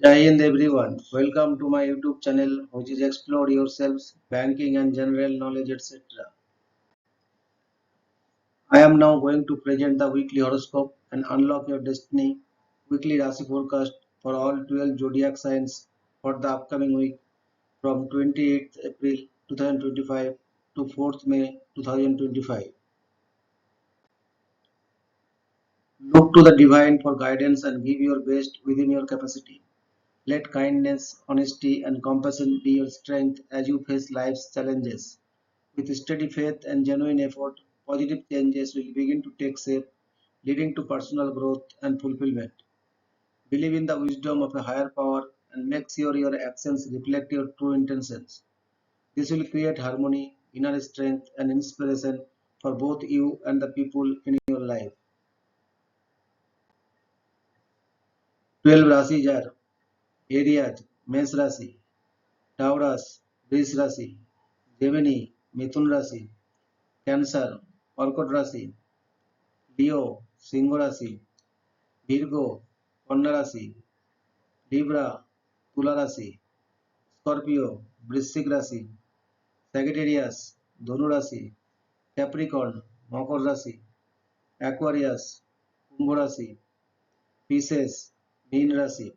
Jai Hind everyone. Welcome to my YouTube channel which is Explore Yourselves, Banking and General Knowledge etc. I am now going to present the weekly horoscope and unlock your destiny. Weekly Rashi Forecast for all 12 zodiac signs for the upcoming week from 28th April 2025 to 4th May 2025. Look to the divine for guidance and give your best within your capacity. Let kindness, honesty, and compassion be your strength as you face life's challenges. With steady faith and genuine effort, positive changes will begin to take shape, leading to personal growth and fulfillment. Believe in the wisdom of a higher power and make sure your actions reflect your true intentions. This will create harmony, inner strength, and inspiration for both you and the people in your life. 12 Rashi Jar Aries, Mesh Rashi, Taurus, Wrist Rashi, Gemini, Mithun Rashi, Cancer, Karkot Rashi, Leo, Singh Rashi, Virgo, Kanna Rashi, Libra, Tula Rashi, Scorpio, Vrishchik Rashi, Sagittarius, Dhanu Rashi, Capricorn, Makar Rashi, Aquarius, Kumbh Rashi, Pisces, Meen Rashi.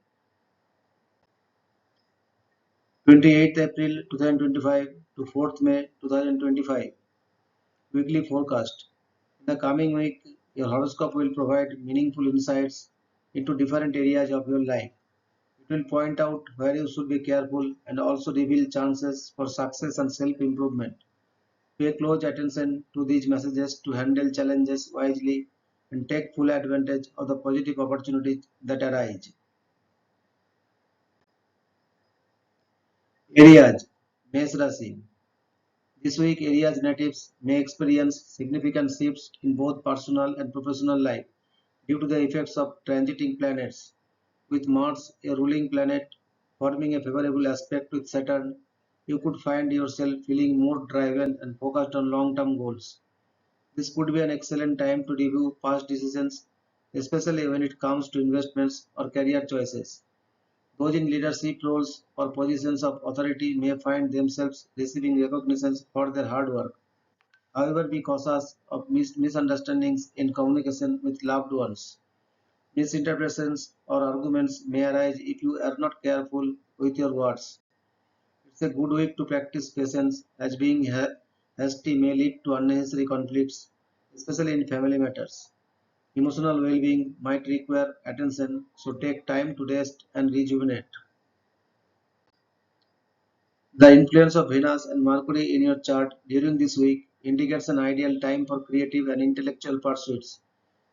28th April 2025 to 4th May 2025. Weekly Forecast. In the coming week, your horoscope will provide meaningful insights into different areas of your life. It will point out where you should be careful and also reveal chances for success and self improvement. Pay close attention to these messages to handle challenges wisely and take full advantage of the positive opportunities that arise. Areas Mesh Rashi. This week, Aries natives may experience significant shifts in both personal and professional life due to the effects of transiting planets. With Mars, a ruling planet, forming a favorable aspect with Saturn, you could find yourself feeling more driven and focused on long term goals. This could be an excellent time to review past decisions, especially when it comes to investments or career choices. Those in leadership roles or positions of authority may find themselves receiving recognitions for their hard work. However, be cautious of misunderstandings in communication with loved ones. Misinterpretations or arguments may arise if you are not careful with your words. It's a good week to practice patience, as being hasty may lead to unnecessary conflicts, especially in family matters. Emotional well being might require attention, so take time to rest and rejuvenate. The influence of Venus and Mercury in your chart during this week indicates an ideal time for creative and intellectual pursuits.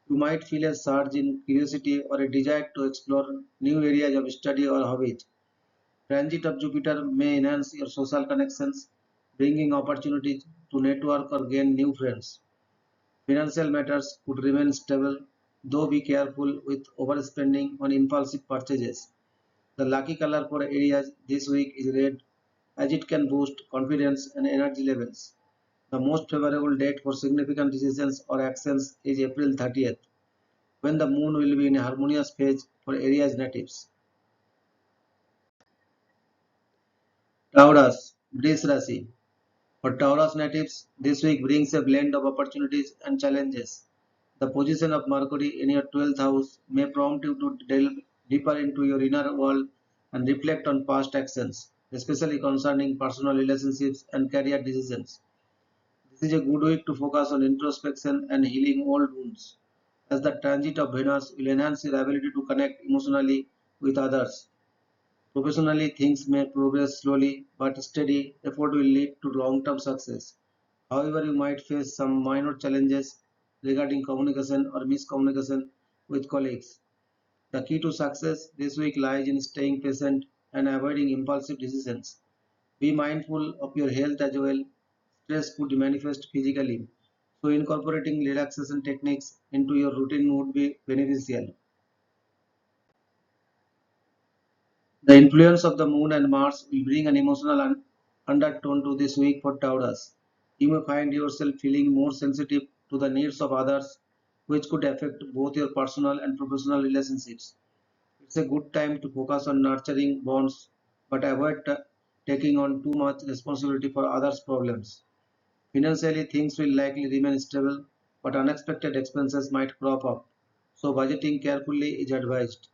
You might feel a surge in curiosity or a desire to explore new areas of study or hobbies. Transit of Jupiter may enhance your social connections, bringing opportunities to network or gain new friends. Financial matters could remain stable, though be careful with overspending on impulsive purchases. The lucky color for Aries this week is red, as it can boost confidence and energy levels. The most favorable date for significant decisions or actions is April 30th, when the moon will be in a harmonious phase for Aries natives. Taurus, Bris Rashi. For Taurus natives, this week brings a blend of opportunities and challenges. The position of Mercury in your 12th house may prompt you to delve deeper into your inner world and reflect on past actions, especially concerning personal relationships and career decisions. This is a good week to focus on introspection and healing old wounds, as the transit of Venus will enhance your ability to connect emotionally with others. Professionally, things may progress slowly, but steady effort will lead to long term success. However, you might face some minor challenges regarding communication or miscommunication with colleagues. The key to success this week lies in staying patient and avoiding impulsive decisions. Be mindful of your health as well. Stress could manifest physically, so incorporating relaxation techniques into your routine would be beneficial. The influence of the moon and Mars will bring an emotional undertone to this week for Taurus. You may find yourself feeling more sensitive to the needs of others, which could affect both your personal and professional relationships. It's a good time to focus on nurturing bonds, but avoid taking on too much responsibility for others' problems. Financially, things will likely remain stable, but unexpected expenses might crop up, so budgeting carefully is advised.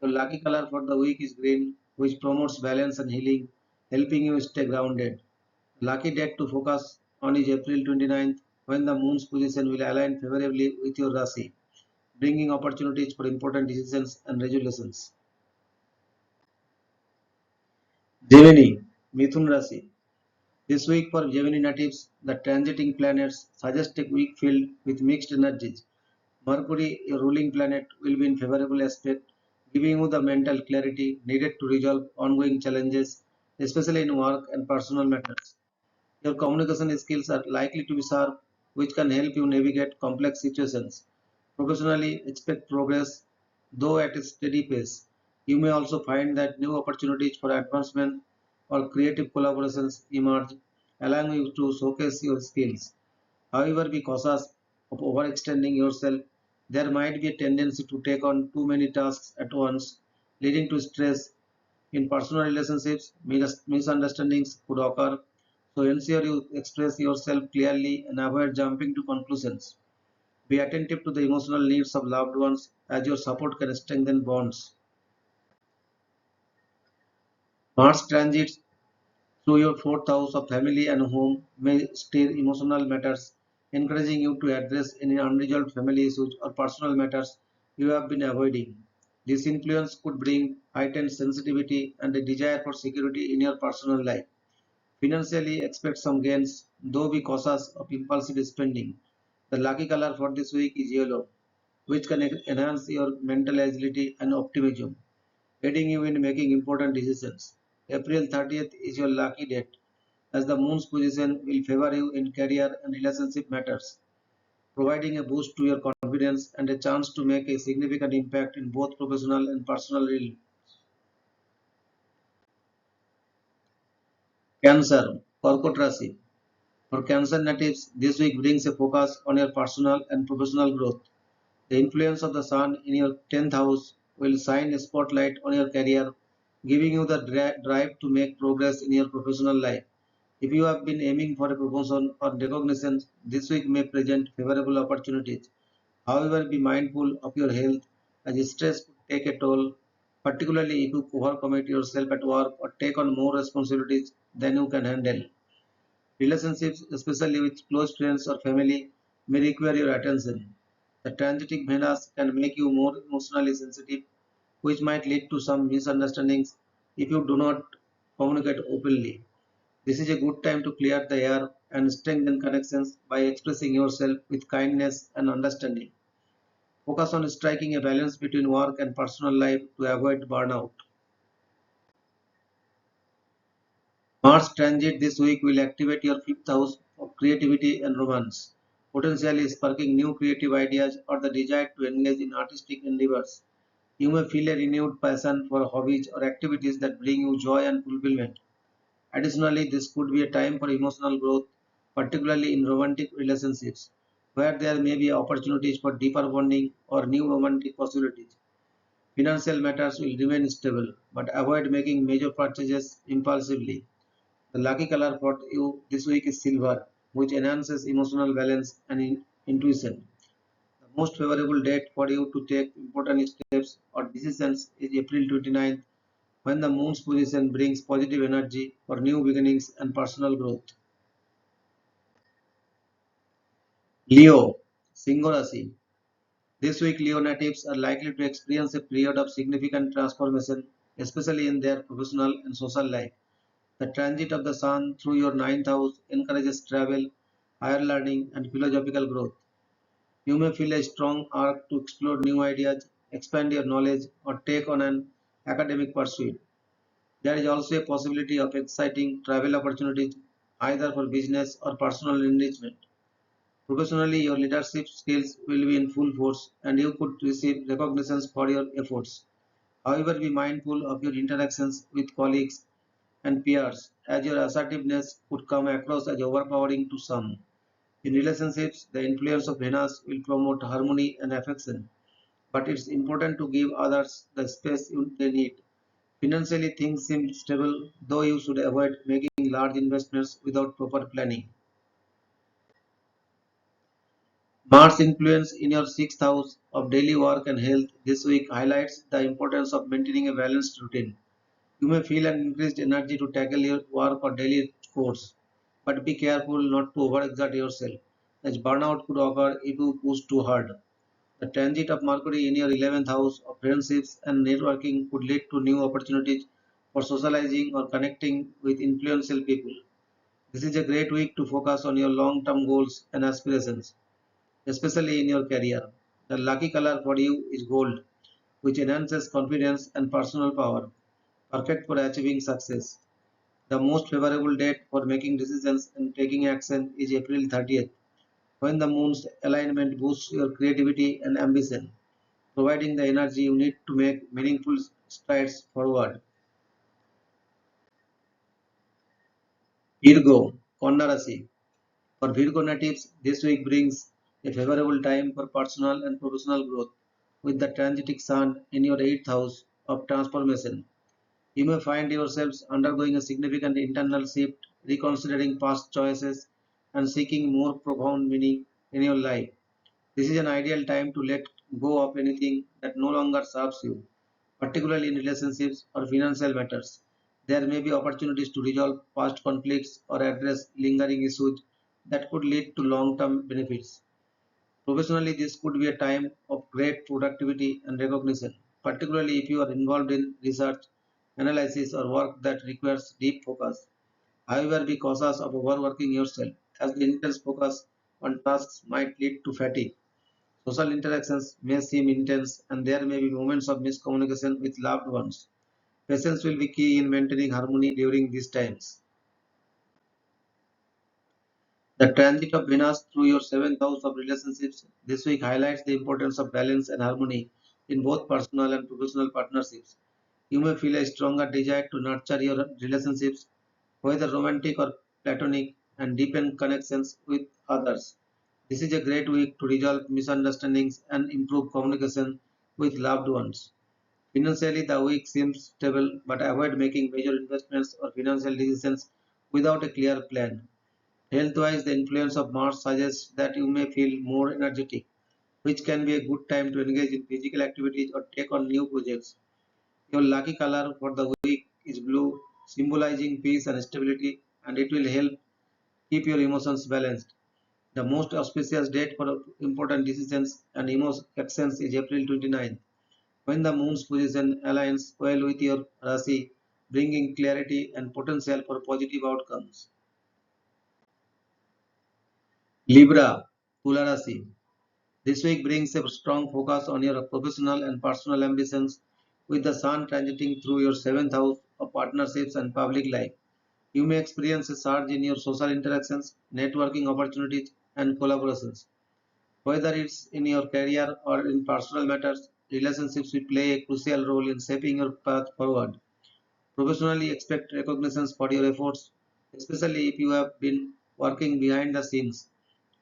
Your lucky color for the week is green, which promotes balance and healing, helping you stay grounded. Lucky date to focus on is April 29th, when the moon's position will align favorably with your Rasi, bringing opportunities for important decisions and resolutions. Gemini, Mithun Rasi. This week for Gemini natives, the transiting planets suggest a week filled with mixed energies. Mercury, your ruling planet, will be in favorable aspect, giving you the mental clarity needed to resolve ongoing challenges, especially in work and personal matters. Your communication skills are likely to be sharp, which can help you navigate complex situations. Professionally, expect progress, though at a steady pace. You may also find that new opportunities for advancement or creative collaborations emerge, allowing you to showcase your skills. However, be cautious of overextending yourself. There might be a tendency to take on too many tasks at once, leading to stress. In personal relationships, misunderstandings could occur, so ensure you express yourself clearly and avoid jumping to conclusions. Be attentive to the emotional needs of loved ones, as your support can strengthen bonds. Mars transits through your fourth house of family and home may stir emotional matters, encouraging you to address any unresolved family issues or personal matters you have been avoiding. This influence could bring heightened sensitivity and a desire for security in your personal life. Financially, expect some gains, though be cautious of impulsive spending. The lucky color for this week is yellow, which can enhance your mental agility and optimism, aiding you in making important decisions. April 30th is your lucky date, as the moon's position will favor you in career and relationship matters, providing a boost to your confidence and a chance to make a significant impact in both professional and personal realm. Cancer, Karkot Rasi. For Cancer natives, this week brings a focus on your personal and professional growth. The influence of the sun in your 10th house will shine a spotlight on your career, giving you the drive to make progress in your professional life. If you have been aiming for a promotion or recognition, this week may present favorable opportunities. However, be mindful of your health, as stress could take a toll, particularly if you overcommit yourself at work or take on more responsibilities than you can handle. Relationships, especially with close friends or family, may require your attention. The transiting Venus can make you more emotionally sensitive, which might lead to some misunderstandings if you do not communicate openly. This is a good time to clear the air and strengthen connections by expressing yourself with kindness and understanding. Focus on striking a balance between work and personal life to avoid burnout. Mars transit this week will activate your fifth house of creativity and romance, potentially sparking new creative ideas or the desire to engage in artistic endeavors. You may feel a renewed passion for hobbies or activities that bring you joy and fulfillment. Additionally, this could be a time for emotional growth, particularly in romantic relationships, where there may be opportunities for deeper bonding or new romantic possibilities. Financial matters will remain stable, but avoid making major purchases impulsively. The lucky color for you this week is silver, which enhances emotional balance and intuition. The most favorable date for you to take important steps or decisions is April 29th, when the moon's position brings positive energy for new beginnings and personal growth. Leo, Singo Rasi. This week, Leo natives are likely to experience a period of significant transformation, especially in their professional and social life. The transit of the sun through your ninth house encourages travel, higher learning, and philosophical growth. You may feel a strong urge to explore new ideas, expand your knowledge, or take on an academic pursuit. There is also a possibility of exciting travel opportunities, either for business or personal enrichment. Professionally, your leadership skills will be in full force and you could receive recognitions for your efforts. However, be mindful of your interactions with colleagues and peers, as your assertiveness could come across as overpowering to some. In relationships, the influence of Venus will promote harmony and affection, but it's important to give others the space they need. Financially, things seem stable, though you should avoid making large investments without proper planning. Mars' influence in your sixth house of daily work and health this week highlights the importance of maintaining a balanced routine. You may feel an increased energy to tackle your work or daily chores, but be careful not to overexert yourself, as burnout could occur if you push too hard. The transit of Mercury in your 11th house of friendships and networking could lead to new opportunities for socializing or connecting with influential people. This is a great week to focus on your long term goals and aspirations, especially in your career. The lucky color for you is gold, which enhances confidence and personal power, perfect for achieving success. The most favorable date for making decisions and taking action is April 30th, when the moon's alignment boosts your creativity and ambition, providing the energy you need to make meaningful strides forward. Virgo, Konna Rasi. For Virgo natives, this week brings a favorable time for personal and professional growth, with the transiting sun in your 8th house of transformation. You may find yourselves undergoing a significant internal shift, reconsidering past choices, and seeking more profound meaning in your life. This is an ideal time to let go of anything that no longer serves you, particularly in relationships or financial matters. There may be opportunities to resolve past conflicts or address lingering issues that could lead to long term benefits. Professionally, this could be a time of great productivity and recognition, particularly if you are involved in research, analysis, or work that requires deep focus. However, be cautious of overworking yourself, as the intense focus on tasks might lead to fatigue. Social interactions may seem intense, and there may be moments of miscommunication with loved ones. Patience will be key in maintaining harmony during these times. The transit of Venus through your seventh house of relationships this week highlights the importance of balance and harmony in both personal and professional partnerships. You may feel a stronger desire to nurture your relationships, whether romantic or platonic, and deepen connections with others. This is a great week to resolve misunderstandings and improve communication with loved ones. Financially, the week seems stable, but avoid making major investments or financial decisions without a clear plan. Health-wise, the influence of Mars suggests that you may feel more energetic, which can be a good time to engage in physical activities or take on new projects. Your lucky color for the week is blue, symbolizing peace and stability, and it will help keep your emotions balanced. The most auspicious date for important decisions and actions is April 29th, when the moon's position aligns well with your Rasi, bringing clarity and potential for positive outcomes. Libra, Tula Rasi. This week brings a strong focus on your professional and personal ambitions, with the sun transiting through your seventh house of partnerships and public life. You may experience a surge in your social interactions, networking opportunities, and collaborations. Whether it's in your career or in personal matters, relationships will play a crucial role in shaping your path forward. Professionally, expect recognitions for your efforts, especially if you have been working behind the scenes.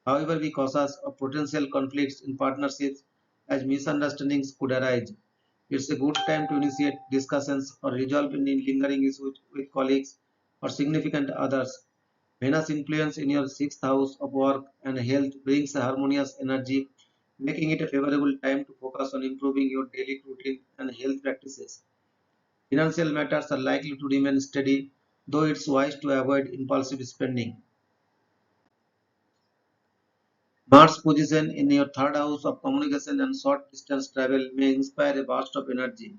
However, be cautious of potential conflicts in partnerships, as misunderstandings could arise. It's a good time to initiate discussions or resolve any lingering issues with colleagues or significant others. Venus' influence in your sixth house of work and health brings a harmonious energy, making it a favorable time to focus on improving your daily routine and health practices. Financial matters are likely to remain steady, though it's wise to avoid impulsive spending. Mars' position in your third house of communication and short distance travel may inspire a burst of energy,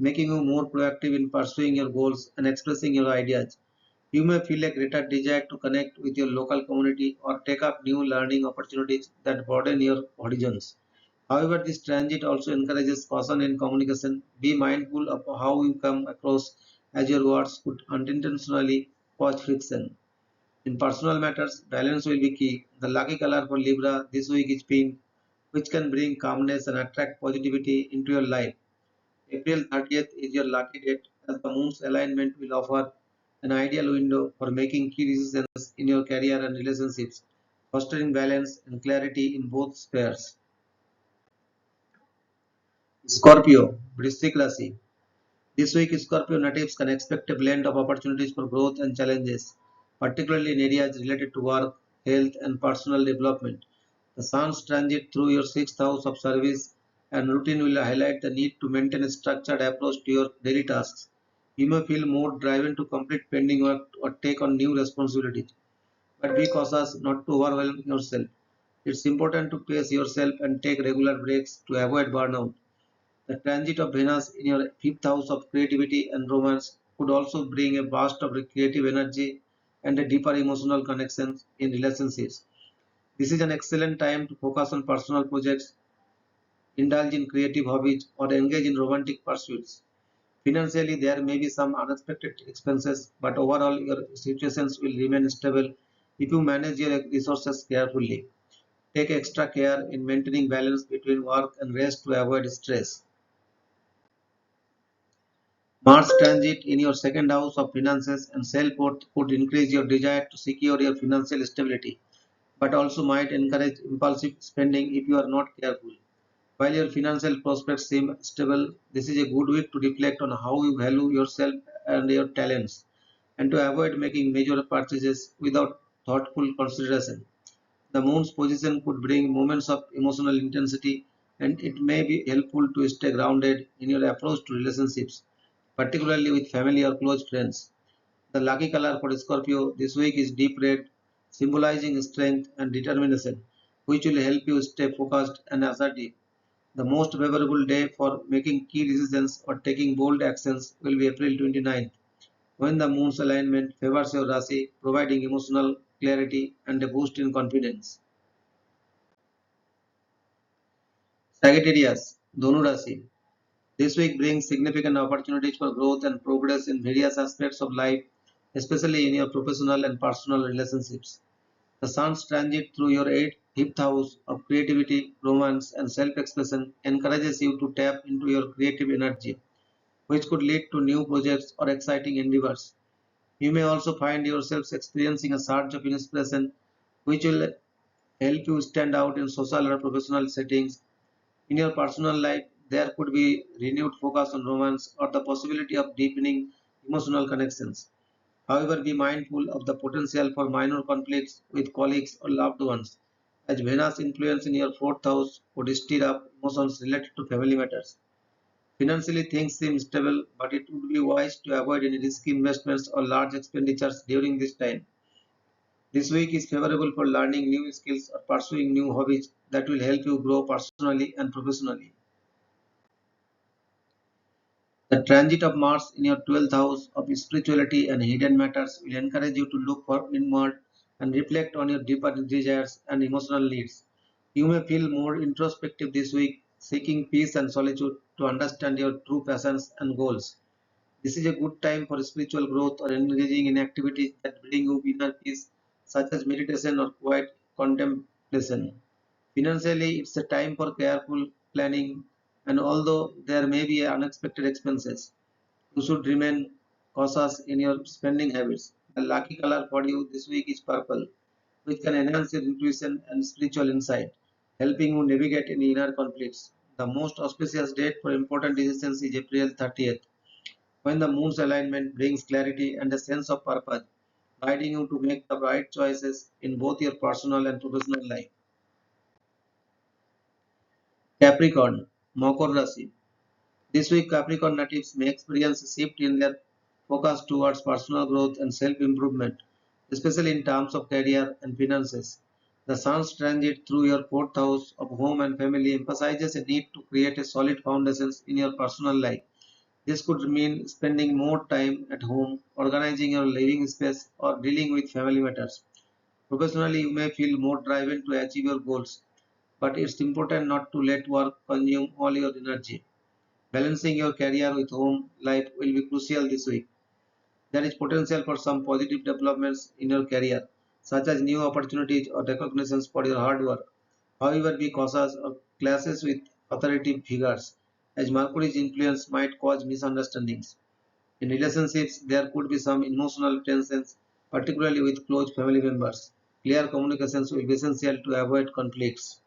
making you more proactive in pursuing your goals and expressing your ideas. You may feel a greater desire to connect with your local community or take up new learning opportunities that broaden your horizons. However, this transit also encourages caution in communication. Be mindful of how you come across, as your words could unintentionally cause friction. In personal matters, balance will be key. The lucky color for Libra this week is pink, which can bring calmness and attract positivity into your life. April 30th is your lucky date, as the moon's alignment will offer an ideal window for making key decisions in your career and relationships, fostering balance and clarity in both spheres. Scorpio, Vristik Rashi. This week, Scorpio natives can expect a blend of opportunities for growth and challenges, particularly in areas related to work, health, and personal development. The Sun's transit through your sixth house of service and routine will highlight the need to maintain a structured approach to your daily tasks. You may feel more driven to complete pending work or take on new responsibilities, but be cautious not to overwhelm yourself. It's important to pace yourself and take regular breaks to avoid burnout. The transit of Venus in your fifth house of creativity and romance could also bring a burst of creative energy and a deeper emotional connection in relationships. This is an excellent time to focus on personal projects, indulge in creative hobbies, or engage in romantic pursuits. Financially, there may be some unexpected expenses, but overall, your situations will remain stable if you manage your resources carefully. Take extra care in maintaining balance between work and rest to avoid stress. Mars transit in your second house of finances and self-worth could increase your desire to secure your financial stability, but also might encourage impulsive spending if you are not careful. While your financial prospects seem stable, this is a good week to reflect on how you value yourself and your talents, and to avoid making major purchases without thoughtful consideration. The moon's position could bring moments of emotional intensity, and it may be helpful to stay grounded in your approach to relationships, particularly with family or close friends. The lucky color for Scorpio this week is deep red, symbolizing strength and determination, which will help you stay focused and assertive. The most favorable day for making key decisions or taking bold actions will be April 29th, when the moon's alignment favors your Rashi, providing emotional clarity and a boost in confidence. Sagittarius, Dhanu Rashi. This week brings significant opportunities for growth and progress in various aspects of life, especially in your professional and personal relationships. The sun's transit through your fifth house of creativity, romance, and self-expression encourages you to tap into your creative energy, which could lead to new projects or exciting endeavors. You may also find yourselves experiencing a surge of inspiration, which will help you stand out in social or professional settings. In your personal life, there could be renewed focus on romance or the possibility of deepening emotional connections. However, be mindful of the potential for minor conflicts with colleagues or loved ones, as Venus' influence in your fourth house could stir up emotions related to family matters. Financially, things seem stable, but it would be wise to avoid any risky investments or large expenditures during this time. This week is favorable for learning new skills or pursuing new hobbies that will help you grow personally and professionally. The transit of Mars in your 12th house of spirituality and hidden matters will encourage you to look for inward and reflect on your deeper desires and emotional needs. You may feel more introspective this week, seeking peace and solitude to understand your true passions and goals. This is a good time for spiritual growth or engaging in activities that bring you inner peace, such as meditation or quiet contemplation. Financially, it's a time for careful planning, and although there may be unexpected expenses, you should remain cautious in your spending habits. The lucky color for you this week is purple, which can enhance your intuition and spiritual insight, helping you navigate any inner conflicts. The most auspicious date for important decisions is April 30th, when the moon's alignment brings clarity and a sense of purpose, guiding you to make the right choices in both your personal and professional life. Capricorn, Makar Rashi. This week, Capricorn natives may experience a shift in their focus towards personal growth and self-improvement, especially in terms of career and finances. The sun's transit through your fourth house of home and family emphasizes a need to create a solid foundation in your personal life. This could mean spending more time at home, organizing your living space, or dealing with family matters. Professionally, you may feel more driven to achieve your goals, but it's important not to let work consume all your energy. Balancing your career with home life will be crucial this week. There is potential for some positive developments in your career, such as new opportunities or recognitions for your hard work. However, be cautious of clashes with authority figures, as Mercury's influence might cause misunderstandings. In relationships, there could be some emotional tensions, particularly with close family members. Clear communications will be essential to avoid conflicts.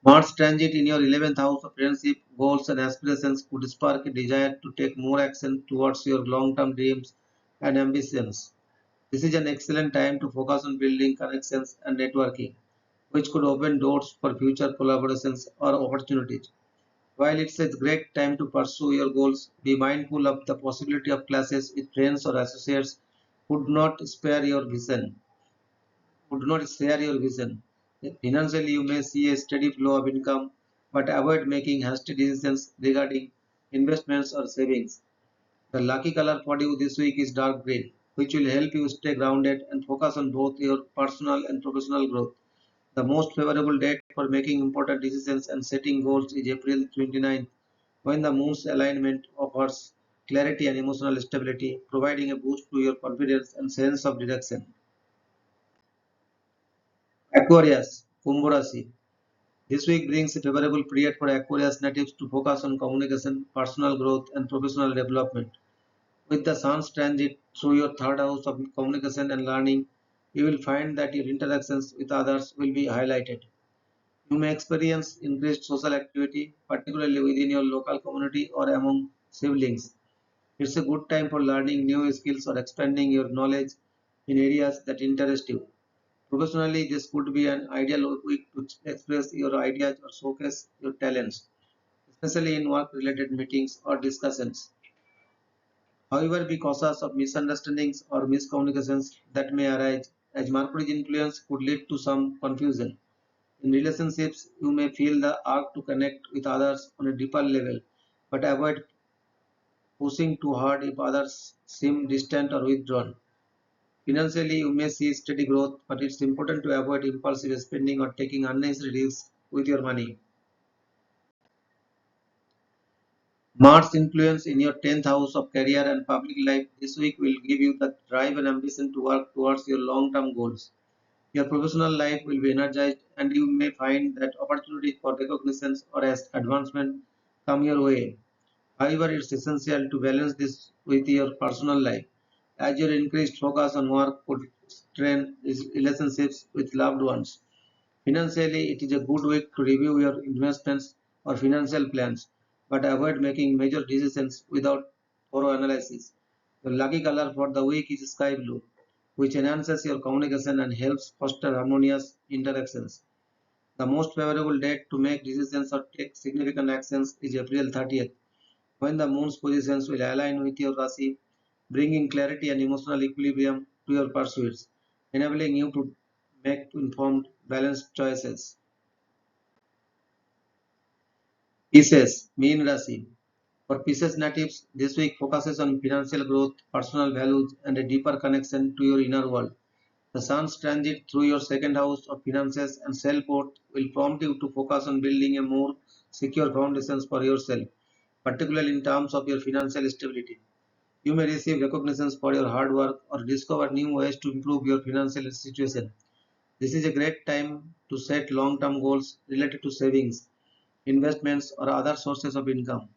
Mars transit in your 11th house of friendship, goals, and aspirations could spark a desire to take more action towards your long term dreams and ambitions. This is an excellent time to focus on building connections and networking, which could open doors for future collaborations or opportunities. While it's a great time to pursue your goals, be mindful of the possibility of clashes with friends or associates who do not spare your vision. Who do not share your vision. Financially, you may see a steady flow of income, but avoid making hasty decisions regarding investments or savings. The lucky color for you this week is dark green, which will help you stay grounded and focus on both your personal and professional growth. The most favorable date for making important decisions and setting goals is April 29th, when the moon's alignment offers clarity and emotional stability, providing a boost to your confidence and sense of direction. Aquarius, Kumbh Rashi. This week brings a favorable period for Aquarius natives to focus on communication, personal growth, and professional development. With the Sun's transit through your third house of communication and learning, you will find that your interactions with others will be highlighted. You may experience increased social activity, particularly within your local community or among siblings. It's a good time for learning new skills or expanding your knowledge in areas that interest you. Professionally, this could be an ideal week to express your ideas or showcase your talents, especially in work related meetings or discussions. However, be cautious of misunderstandings or miscommunications that may arise, as Mercury's influence could lead to some confusion. In relationships, you may feel the urge to connect with others on a deeper level, but avoid pushing too hard if others seem distant or withdrawn. Financially, you may see steady growth, but it's important to avoid impulsive spending or taking unnecessary risks with your money. Mars' influence in your 10th house of career and public life this week will give you the drive and ambition to work towards your long term goals. Your professional life will be energized, and you may find that opportunities for recognitions or as advancement come your way. However, it's essential to balance this with your personal life, as your increased focus on work could strain relationships with loved ones. Financially, it is a good week to review your investments or financial plans, but avoid making major decisions without thorough analysis. The lucky color for the week is sky blue, which enhances your communication and helps foster harmonious interactions. The most favorable date to make decisions or take significant actions is April 30th, when the moon's positions will align with your Rasi, bringing clarity and emotional equilibrium to your pursuits, enabling you to make informed, balanced choices. Pisces, Mean Rashi. For Pisces natives, this week focuses on financial growth, personal values, and a deeper connection to your inner world. The Sun's transit through your second house of finances and self-worth will prompt you to focus on building a more secure foundations for yourself, particularly in terms of your financial stability. You may receive recognitions for your hard work or discover new ways to improve your financial situation. This is a great time to set long-term goals related to savings, investments, or other sources of income.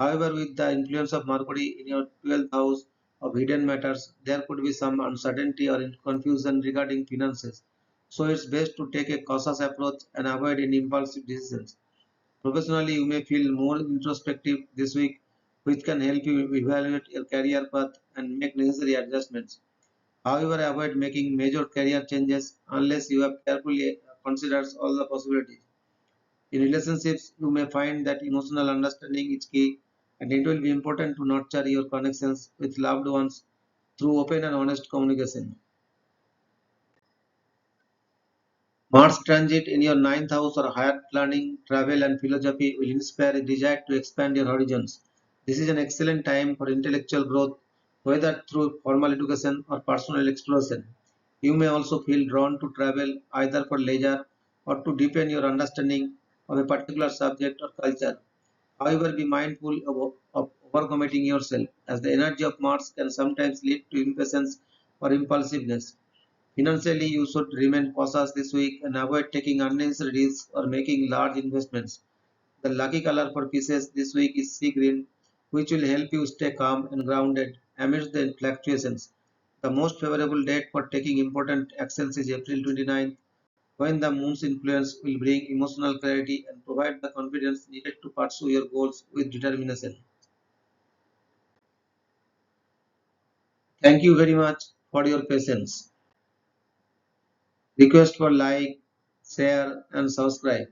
However, with the influence of Mercury in your 12th house of hidden matters, there could be some uncertainty or confusion regarding finances. So it's best to take a cautious approach and avoid any impulsive decisions. Professionally, you may feel more introspective this week, which can help you evaluate your career path and make necessary adjustments. However, avoid making major career changes unless you have carefully considered all the possibilities. In relationships, you may find that emotional understanding is key, and it will be important to nurture your connections with loved ones through open and honest communication. Mars transit in your ninth house or higher planning, travel, and philosophy will inspire a desire to expand your horizons. This is an excellent time for intellectual growth, whether through formal education or personal exploration. You may also feel drawn to travel either for leisure or to deepen your understanding of a particular subject or culture. However, be mindful of overcommitting yourself, as the energy of Mars can sometimes lead to impatience or impulsiveness. Financially, you should remain cautious this week and avoid taking unnecessary risks or making large investments. The lucky color for pieces this week is sea green, which will help you stay calm and grounded amidst the fluctuations. The most favorable date for taking important actions is April 29th, when the moon's influence will bring emotional clarity and provide the confidence needed to pursue your goals with determination. Thank you very much for your patience. Request for like, share, and subscribe.